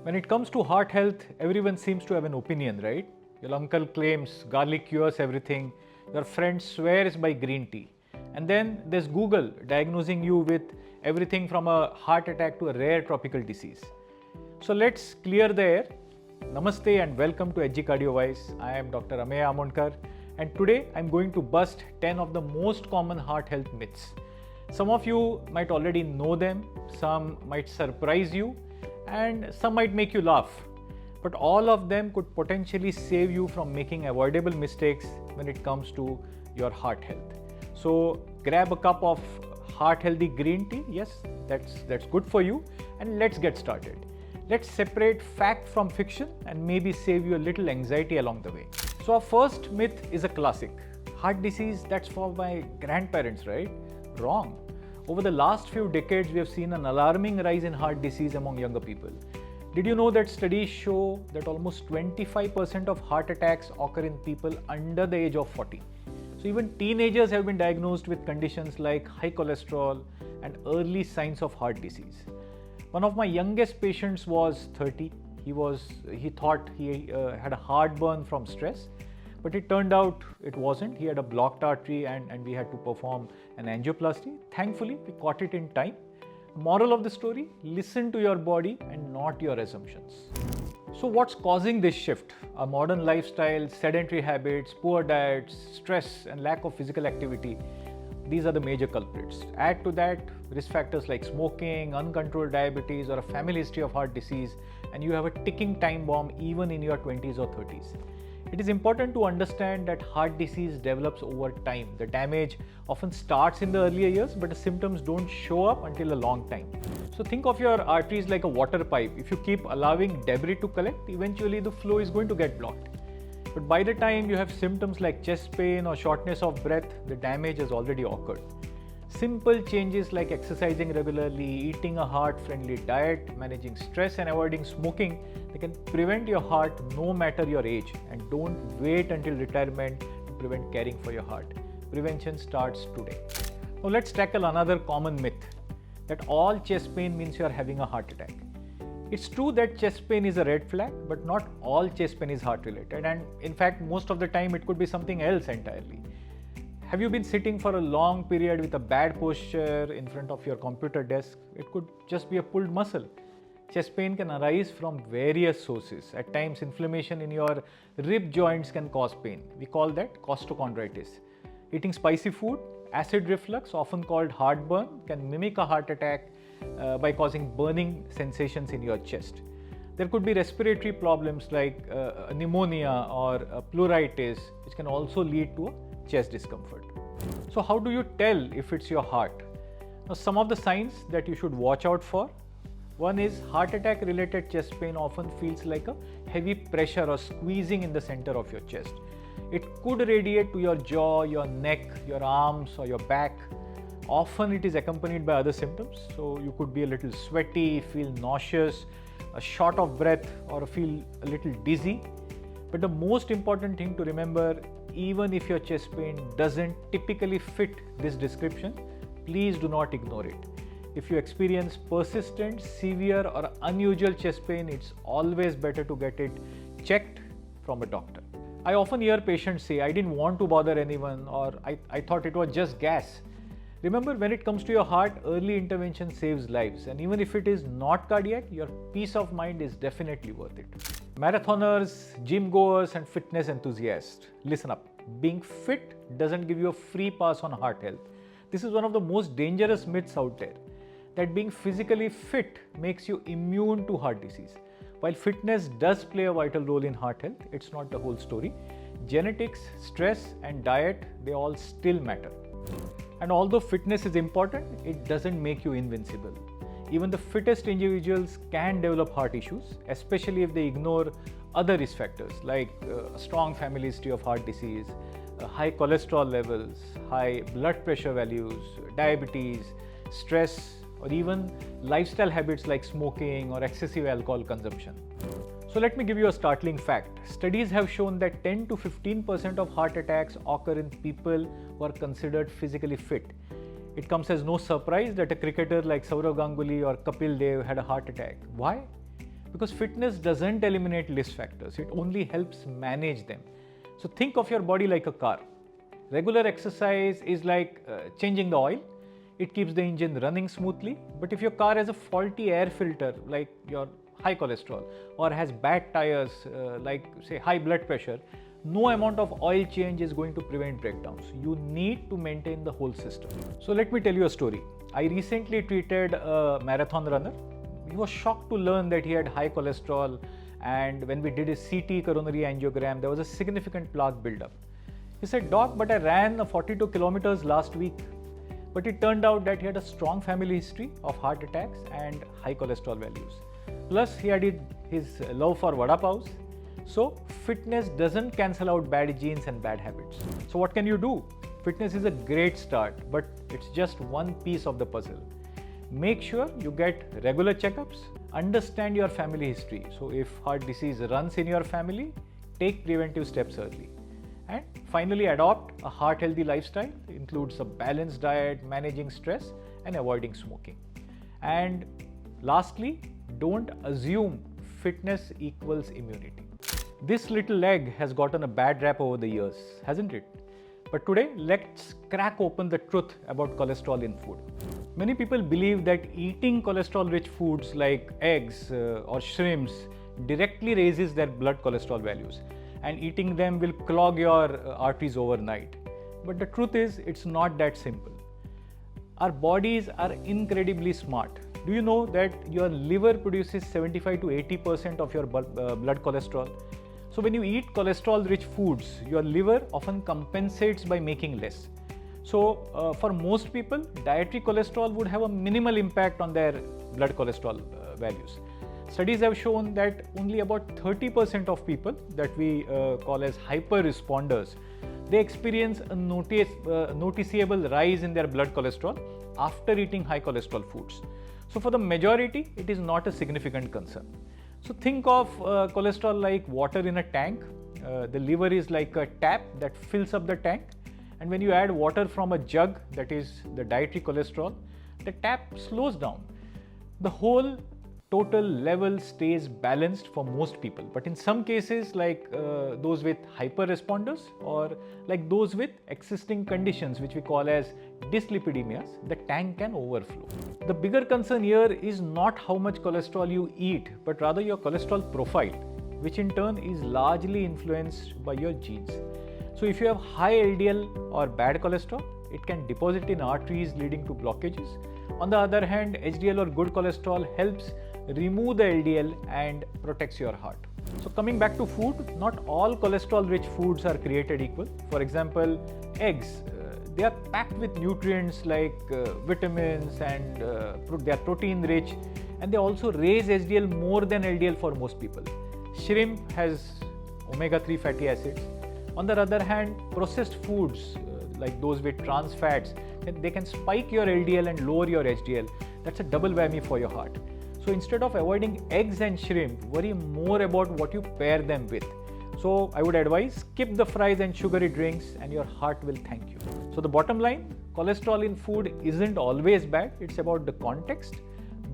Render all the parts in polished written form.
When it comes to heart health, everyone seems to have an opinion, right? Your uncle claims garlic cures everything, your friend swears by green tea. And then there's Google diagnosing you with everything from a heart attack to a rare tropical disease. So let's clear the air. Namaste and welcome to HG Cardiowise. I am Dr. Amonkar, and today I'm going to bust 10 of the most common heart health myths. Some of you might already know them, some might surprise you, and some might make you laugh. But all of them could potentially save you from making avoidable mistakes when it comes to your heart health. So grab a cup of heart healthy green tea. Yes, that's good for you. And let's get started. Let's separate fact from fiction and maybe save you a little anxiety along the way. So our first myth is a classic. Heart disease, that's for my grandparents, right? Wrong. Over the last few decades, we have seen an alarming rise in heart disease among younger people. Did you know that studies show that almost 25% of heart attacks occur in people under the age of 40? So even teenagers have been diagnosed with conditions like high cholesterol and early signs of heart disease. One of my youngest patients was 30. He thought he had a heartburn from stress, but it turned out it wasn't. He had a blocked artery and we had to perform an angioplasty. Thankfully, we caught it in time. Moral of the story, listen to your body and not your assumptions. So what's causing this shift? Our modern lifestyle, sedentary habits, poor diets, stress and lack of physical activity. These are the major culprits. Add to that risk factors like smoking, uncontrolled diabetes or a family history of heart disease, and you have a ticking time bomb even in your 20s or 30s. It is important to understand that heart disease develops over time. The damage often starts in the earlier years, but the symptoms don't show up until a long time. So think of your arteries like a water pipe. If you keep allowing debris to collect, eventually the flow is going to get blocked. But by the time you have symptoms like chest pain or shortness of breath, the damage has already occurred. Simple changes like exercising regularly, eating a heart-friendly diet, managing stress and avoiding smoking, they can prevent your heart no matter your age. And don't wait until retirement to prevent caring for your heart. Prevention starts today. Now let's tackle another common myth that all chest pain means you are having a heart attack. It's true that chest pain is a red flag, but not all chest pain is heart related. And in fact, most of the time it could be something else entirely. Have you been sitting for a long period with a bad posture in front of your computer desk? It could just be a pulled muscle. Chest pain can arise from various sources. At times, inflammation in your rib joints can cause pain. We call that costochondritis. Eating spicy food, acid reflux, often called heartburn, can mimic a heart attack by causing burning sensations in your chest. There could be respiratory problems like pneumonia or pleuritis, which can also lead to a chest discomfort. So how do you tell if it's your heart? Now, some of the signs that you should watch out for. One is heart attack related chest pain often feels like a heavy pressure or squeezing in the center of your chest. It could radiate to your jaw, your neck, your arms or your back. Often it is accompanied by other symptoms. So you could be a little sweaty, feel nauseous, a short of breath or feel a little dizzy. But the most important thing to remember, even if your chest pain doesn't typically fit this description, please do not ignore it. If you experience persistent, severe or unusual chest pain, it's always better to get it checked from a doctor. I often hear patients say, I didn't want to bother anyone, or I thought it was just gas. Remember, when it comes to your heart, early intervention saves lives. And even if it is not cardiac, your peace of mind is definitely worth it. Marathoners, gym goers and fitness enthusiasts, listen up. Being fit doesn't give you a free pass on heart health. This is one of the most dangerous myths out there, that being physically fit makes you immune to heart disease. While fitness does play a vital role in heart health, it's not the whole story. Genetics, stress and diet, they all still matter. And although fitness is important, it doesn't make you invincible. Even the fittest individuals can develop heart issues, especially if they ignore other risk factors like a strong family history of heart disease, high cholesterol levels, high blood pressure values, diabetes, stress, or even lifestyle habits like smoking or excessive alcohol consumption. So let me give you a startling fact. Studies have shown that 10 to 15% of heart attacks occur in people who are considered physically fit. It comes as no surprise that a cricketer like Sourav Ganguly or Kapil Dev had a heart attack. Why? because fitness doesn't eliminate risk factors, it only helps manage them. So think of your body like a car. Regular exercise is like changing the oil. It keeps the engine running smoothly. But if your car has a faulty air filter, like your high cholesterol, or has bad tires, like say high blood pressure, no amount of oil change is going to prevent breakdowns. You need to maintain the whole system. So let me tell you a story. I recently treated a marathon runner. He was shocked to learn that he had high cholesterol, and when we did his CT coronary angiogram, there was a significant plaque buildup. He said, "Doc, but I ran 42 kilometers last week." But it turned out that he had a strong family history of heart attacks and high cholesterol values. Plus, he had his love for vada paos. So, fitness doesn't cancel out bad genes and bad habits. So, what can you do? Fitness is a great start, but it's just one piece of the puzzle. Make sure you get regular checkups, understand your family history. So, if heart disease runs in your family, take preventive steps early. And finally, adopt a heart healthy lifestyle. It includes a balanced diet, managing stress, and avoiding smoking. And lastly, don't assume fitness equals immunity. This little leg has gotten a bad rap over the years, hasn't it? But today, let's crack open the truth about cholesterol in food. Many people believe that eating cholesterol-rich foods like eggs or shrimps directly raises their blood cholesterol values, and eating them will clog your arteries overnight. But the truth is, it's not that simple. Our bodies are incredibly smart. Do you know that your liver produces 75 to 80% of your blood cholesterol? So when you eat cholesterol-rich foods, your liver often compensates by making less. So for most people, dietary cholesterol would have a minimal impact on their blood cholesterol values. Studies have shown that only about 30% of people that we call as hyper responders, they experience a noticeable rise in their blood cholesterol after eating high cholesterol foods. So for the majority, it is not a significant concern. So think of cholesterol like water in a tank. The liver is like a tap that fills up the tank. And when you add water from a jug, that is the dietary cholesterol, the tap slows down. The whole total level stays balanced for most people. But in some cases, like those with hyper responders or like those with existing conditions, which we call as dyslipidemias, the tank can overflow. The bigger concern here is not how much cholesterol you eat, but rather your cholesterol profile, which in turn is largely influenced by your genes. So if you have high LDL or bad cholesterol, it can deposit in arteries leading to blockages. On the other hand, HDL or good cholesterol helps remove the LDL and protects your heart. So coming back to food, not all cholesterol-rich foods are created equal. For example, eggs, they are packed with nutrients like vitamins, and they are protein-rich, and they also raise HDL more than LDL for most people. Shrimp has omega-3 fatty acids. On the other hand, processed foods like those with trans fats, they can spike your LDL and lower your HDL. That's a double whammy for your heart. So instead of avoiding eggs and shrimp, worry more about what you pair them with. So I would advise skip the fries and sugary drinks and your heart will thank you. So the bottom line, cholesterol in food isn't always bad. It's about the context.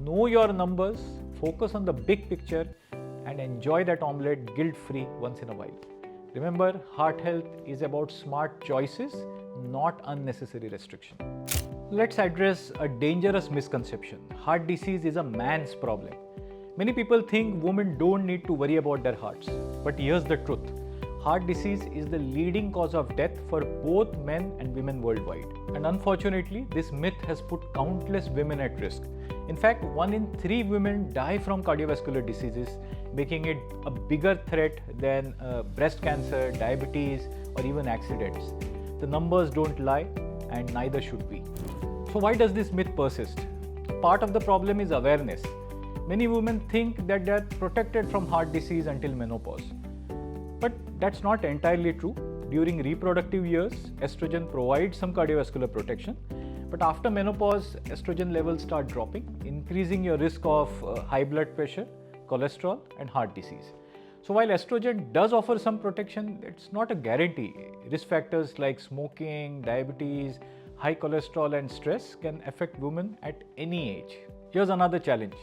Know your numbers, focus on the big picture, and enjoy that omelette guilt-free once in a while. Remember, heart health is about smart choices, not unnecessary restriction. Let's address a dangerous misconception. Heart disease is a man's problem. Many people think women don't need to worry about their hearts. But here's the truth. Heart disease is the leading cause of death for both men and women worldwide. And unfortunately, this myth has put countless women at risk. In fact, 1 in 3 women die from cardiovascular diseases, making it a bigger threat than breast cancer, diabetes, or even accidents. The numbers don't lie, and neither should we. So why does this myth persist? Part of the problem is awareness. Many women think that they are protected from heart disease until menopause. But that's not entirely true. During reproductive years, estrogen provides some cardiovascular protection. But after menopause, estrogen levels start dropping, increasing your risk of high blood pressure, cholesterol, and heart disease. So while estrogen does offer some protection, it's not a guarantee. Risk factors like smoking, diabetes, high cholesterol, and stress can affect women at any age. Here's another challenge.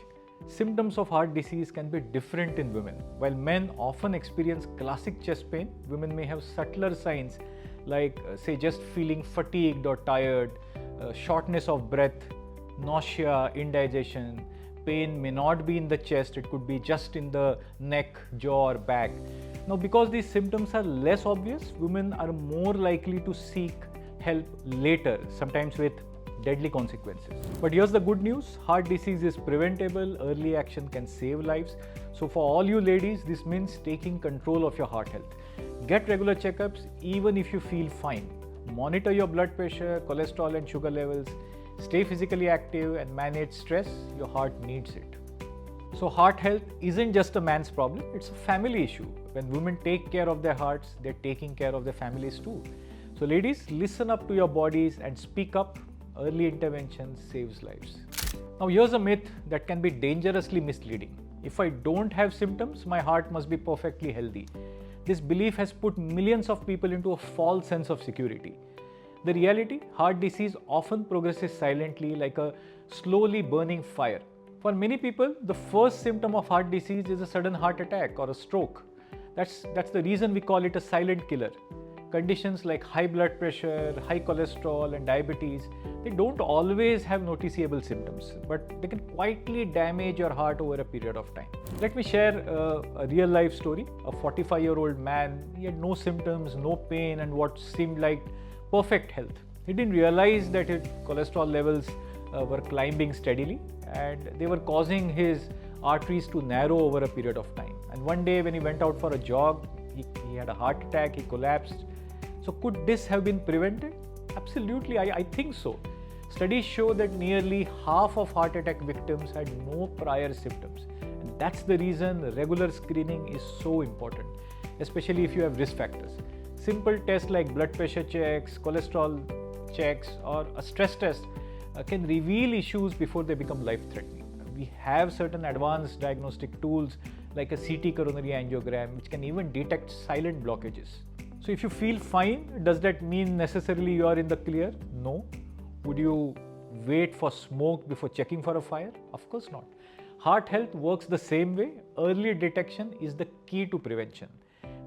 Symptoms of heart disease can be different in women. While men often experience classic chest pain, women may have subtler signs like, say, just feeling fatigued or tired, shortness of breath, nausea, indigestion. Pain may not be in the chest, it could be just in the neck, jaw, or back. Now, because these symptoms are less obvious, women are more likely to seek help later, sometimes with deadly consequences. But here's the good news: heart disease is preventable, early action can save lives. So for all you ladies, this means taking control of your heart health. Get regular checkups even if you feel fine. Monitor your blood pressure, cholesterol and sugar levels. Stay physically active and manage stress. Your heart needs it. So heart health isn't just a man's problem, it's a family issue. When women take care of their hearts, they're taking care of their families too. So ladies, listen up to your bodies and speak up. Early intervention saves lives. Now here's a myth that can be dangerously misleading. If I don't have symptoms, my heart must be perfectly healthy. This belief has put millions of people into a false sense of security. The reality, heart disease often progresses silently like a slowly burning fire. For many people, the first symptom of heart disease is a sudden heart attack or a stroke. That's the reason we call it a silent killer. Conditions like high blood pressure, high cholesterol and diabetes, they don't always have noticeable symptoms, but they can quietly damage your heart over a period of time. Let me share a real life story. A 45-year-old man, he had no symptoms, no pain and what seemed like perfect health. He didn't realize that his cholesterol levels were climbing steadily and they were causing his arteries to narrow over a period of time. And one day when he went out for a jog, he had a heart attack, he collapsed. So could this have been prevented? Absolutely, I think so. Studies show that nearly half of heart attack victims had no prior symptoms. And that's the reason regular screening is so important, especially if you have risk factors. Simple tests like blood pressure checks, cholesterol checks, or a stress test can reveal issues before they become life-threatening. We have certain advanced diagnostic tools like a CT coronary angiogram, which can even detect silent blockages. So if you feel fine, does that mean necessarily you are in the clear? No. Would you wait for smoke before checking for a fire? Of course not. Heart health works the same way. Early detection is the key to prevention.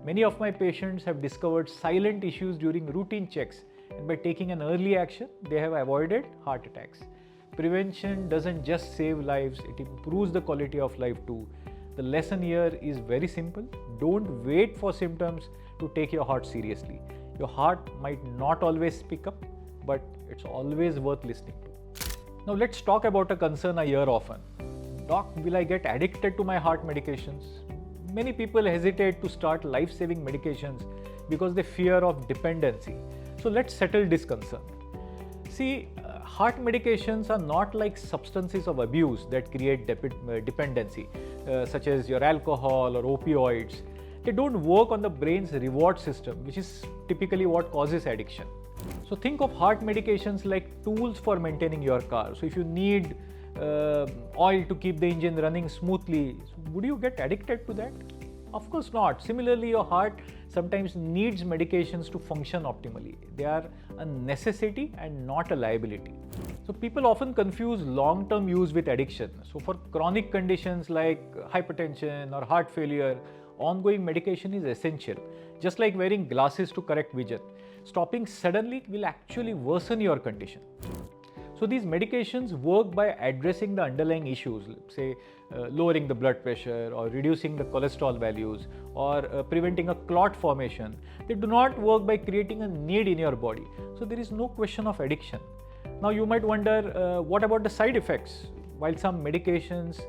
Many of my patients have discovered silent issues during routine checks, and by taking an early action, they have avoided heart attacks. Prevention doesn't just save lives, it improves the quality of life too. The lesson here is very simple. Don't wait for symptoms to take your heart seriously. Your heart might not always speak up, but it's always worth listening to. Now let's talk about a concern I hear often. Doc, will I get addicted to my heart medications? Many people hesitate to start life-saving medications because they fear of dependency. So let's settle this concern. See, heart medications are not like substances of abuse that create dependency, such as your alcohol or opioids. They don't work on the brain's reward system, which is typically what causes addiction. So think of heart medications like tools for maintaining your car. So if you need oil to keep the engine running smoothly, would you get addicted to that? Of course not. Similarly, your heart sometimes needs medications to function optimally. They are a necessity and not a liability. So people often confuse long-term use with addiction. So for chronic conditions like hypertension or heart failure, ongoing medication is essential. Just like wearing glasses to correct vision, stopping suddenly will actually worsen your condition. So these medications work by addressing the underlying issues, say lowering the blood pressure or reducing the cholesterol values or preventing a clot formation. They do not work by creating a need in your body. So there is no question of addiction. Now you might wonder, what about the side effects? While some medications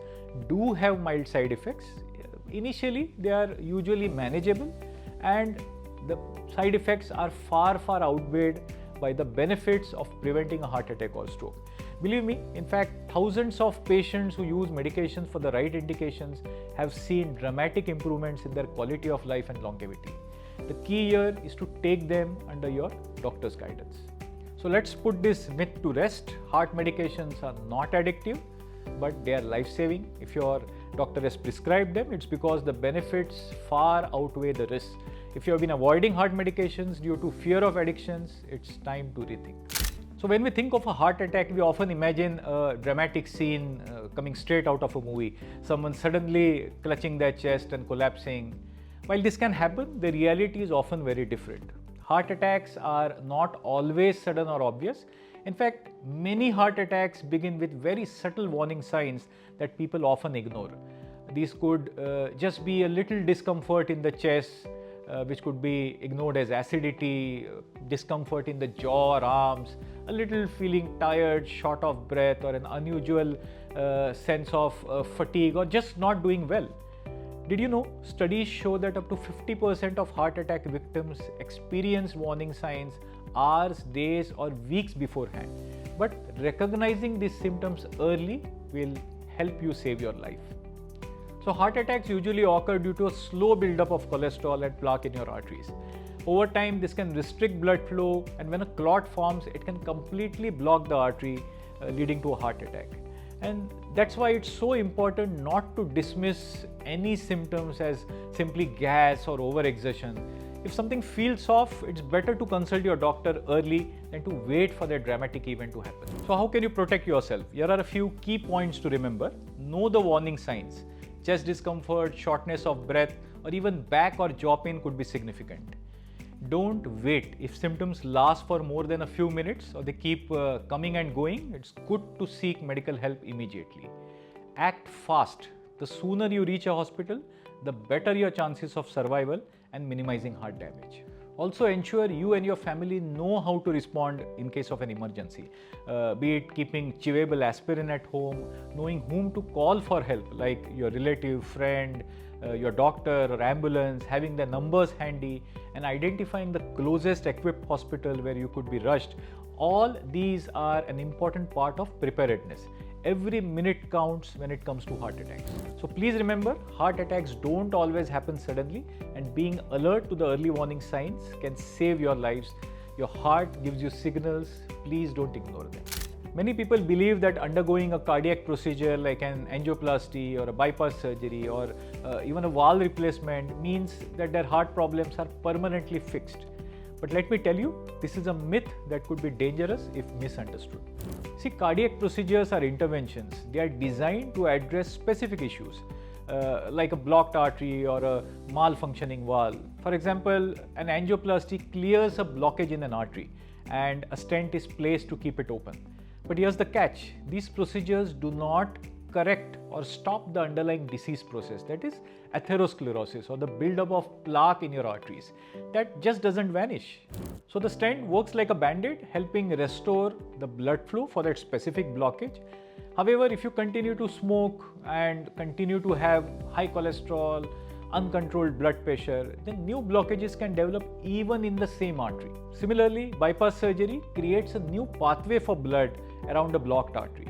do have mild side effects, initially they are usually manageable and the side effects are far outweighed by the benefits of preventing a heart attack or stroke. Believe me, in fact, thousands of patients who use medications for the right indications have seen dramatic improvements in their quality of life and longevity. The key here is to take them under your doctor's guidance. So let's put this myth to rest. Heart medications are not addictive, but they are life-saving. If your doctor has prescribed them, it's because the benefits far outweigh the risks. If you have been avoiding heart medications due to fear of addictions, it's time to rethink. So when we think of a heart attack, we often imagine a dramatic scene, coming straight out of a movie. Someone suddenly clutching their chest and collapsing. While this can happen, the reality is often very different. Heart attacks are not always sudden or obvious. In fact, many heart attacks begin with very subtle warning signs that people often ignore. These could just be a little discomfort in the chest, which could be ignored as acidity, discomfort in the jaw or arms, a little feeling tired, short of breath, or an unusual sense of fatigue, or just not doing well. Did you know studies show that up to 50% of heart attack victims experience warning signs hours, days, or weeks beforehand? But recognizing these symptoms early will help you save your life. So heart attacks usually occur due to a slow buildup of cholesterol and plaque in your arteries. Over time, this can restrict blood flow, and when a clot forms, it can completely block the artery, leading to a heart attack. And that's why it's so important not to dismiss any symptoms as simply gas or overexertion. If something feels off, it's better to consult your doctor early than to wait for that dramatic event to happen. So how can you protect yourself? Here are a few key points to remember. Know the warning signs. Chest discomfort, shortness of breath, or even back or jaw pain could be significant. Don't wait. If symptoms last for more than a few minutes or they keep coming and going, it's good to seek medical help immediately. Act fast. The sooner you reach a hospital, the better your chances of survival and minimizing heart damage. Also ensure you and your family know how to respond in case of an emergency. Be it keeping chewable aspirin at home, knowing whom to call for help, like your relative, friend, your doctor or ambulance, having the numbers handy, and identifying the closest equipped hospital where you could be rushed. All these are an important part of preparedness. Every minute counts when it comes to heart attacks. So please remember, heart attacks don't always happen suddenly, and being alert to the early warning signs can save your lives. Your heart gives you signals. Please don't ignore them. Many people believe that undergoing a cardiac procedure like an angioplasty or a bypass surgery or even a valve replacement means that their heart problems are permanently fixed. But let me tell you, this is a myth that could be dangerous if misunderstood. See, cardiac procedures are interventions. They are designed to address specific issues like a blocked artery or a malfunctioning valve. For example, an angioplasty clears a blockage in an artery and a stent is placed to keep it open. But here's the catch. These procedures do not correct or stop the underlying disease process, that is atherosclerosis or the buildup of plaque in your arteries. That just doesn't vanish. So the stent works like a band-aid, helping restore the blood flow for that specific blockage. However, if you continue to smoke and continue to have high cholesterol, uncontrolled blood pressure, then new blockages can develop even in the same artery. Similarly, bypass surgery creates a new pathway for blood around a blocked artery.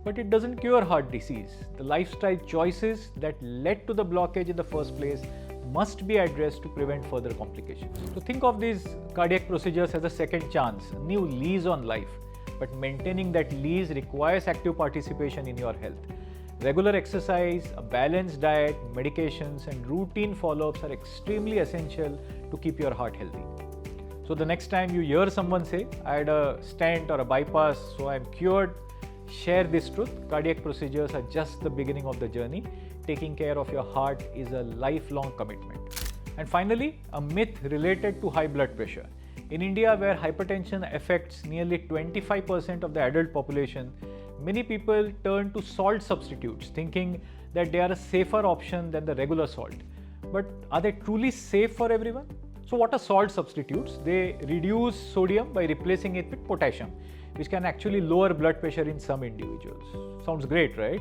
But it doesn't cure heart disease. The lifestyle choices that led to the blockage in the first place must be addressed to prevent further complications. So think of these cardiac procedures as a second chance, a new lease on life. But maintaining that lease requires active participation in your health. Regular exercise, a balanced diet, medications, and routine follow-ups are extremely essential to keep your heart healthy. So the next time you hear someone say, I had a stent or a bypass, so I'm cured, share this truth. Cardiac procedures are just the beginning of the journey. Taking care of your heart is a lifelong commitment. And finally, a myth related to high blood pressure. In India, where hypertension affects nearly 25% of the adult population, many people turn to salt substitutes, thinking that they are a safer option than the regular salt. But are they truly safe for everyone? So what are salt substitutes? They reduce sodium by replacing it with potassium, which can actually lower blood pressure in some individuals. Sounds great, right?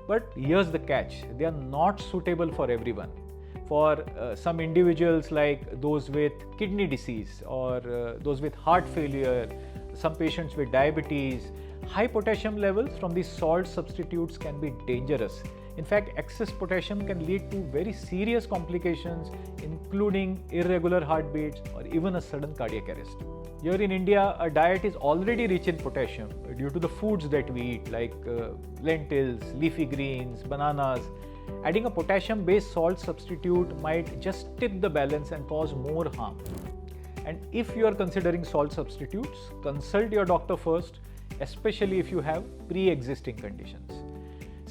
But here's the catch. They are not suitable for everyone. For some individuals like those with kidney disease or those with heart failure, some patients with diabetes, high potassium levels from these salt substitutes can be dangerous. In fact, excess potassium can lead to very serious complications, including irregular heartbeats or even a sudden cardiac arrest. Here in India, our diet is already rich in potassium due to the foods that we eat like lentils, leafy greens, bananas. Adding a potassium-based salt substitute might just tip the balance and cause more harm. And if you are considering salt substitutes, consult your doctor first, especially if you have pre-existing conditions.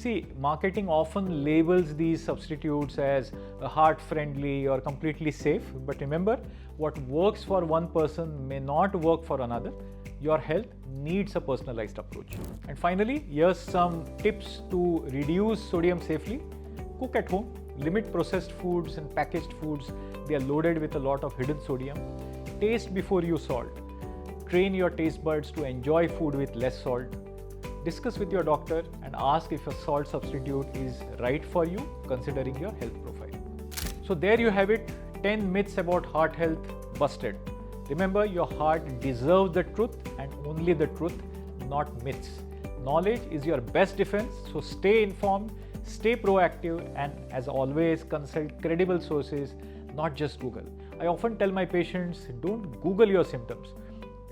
See, marketing often labels these substitutes as heart-friendly or completely safe, but remember, what works for one person may not work for another. Your health needs a personalized approach. And finally, here's some tips to reduce sodium safely. Cook at home, limit processed foods and packaged foods. They are loaded with a lot of hidden sodium. Taste before you salt. Train your taste buds to enjoy food with less salt. Discuss with your doctor and ask if a salt substitute is right for you considering your health profile. So there you have it, 10 myths about heart health busted. Remember, your heart deserves the truth and only the truth, not myths. Knowledge is your best defense, so stay informed, stay proactive, and as always, consult credible sources, not just Google. I often tell my patients, don't Google your symptoms.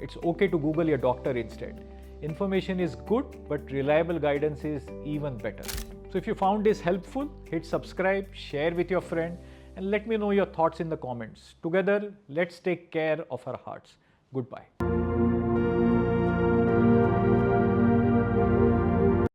It's okay to Google your doctor instead. Information is good, but reliable guidance is even better. So if you found this helpful, hit subscribe, share with your friend, and let me know your thoughts in the comments. Together, let's take care of our hearts. Goodbye.